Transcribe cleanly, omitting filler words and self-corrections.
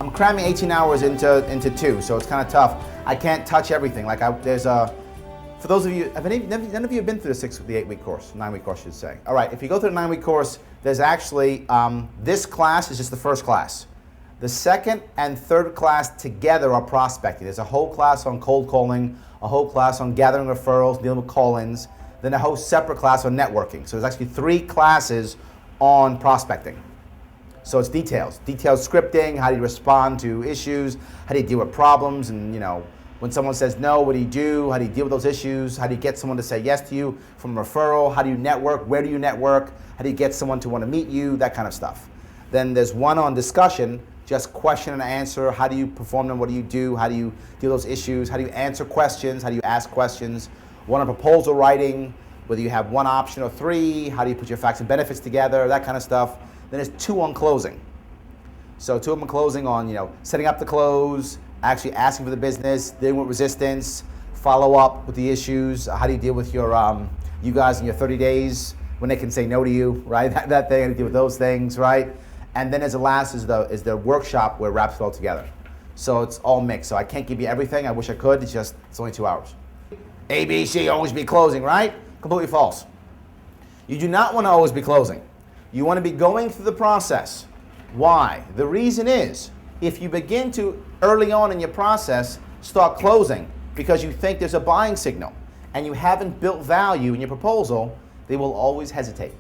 I'm cramming 18 hours into 2, so it's kind of tough. I can't touch everything. Like for those of you, none of you have been through the 8-week course, 9-week course, I should say. All right, if you go through the 9-week course, there's actually, this class is just the first class. The second and third class together are prospecting. There's a whole class on cold calling, a whole class on gathering referrals, dealing with call-ins, then a whole separate class on networking. So there's actually 3 classes on prospecting. So it's detailed scripting, how do you respond to issues, how do you deal with problems, and when someone says no, what do you do? How do you deal with those issues? How do you get someone to say yes to you from a referral? How do you network? Where do you network? How do you get someone to want to meet you? That kind of stuff. Then there's one on discussion, just question and answer. How do you perform them? What do you do? How do you deal with those issues? How do you answer questions? How do you ask questions? One on proposal writing, whether you have 1 option or 3. How do you put your facts and benefits together? That kind of stuff. Then there's 2 on closing. So 2 of them on closing on, setting up the close, actually asking for the business, dealing with resistance, follow up with the issues. How do you deal with your, you guys in your 30 days when they can say no to you, right? That thing, how do you deal with those things, right? And then as the last is the workshop where it wraps it all together. So it's all mixed. So I can't give you everything. I wish I could. It's only 2 hours. A, B, C, always be closing, right? Completely false. You do not want to always be closing. You want to be going through the process. Why? The reason is, if you begin to, early on in your process, start closing because you think there's a buying signal and you haven't built value in your proposal, they will always hesitate.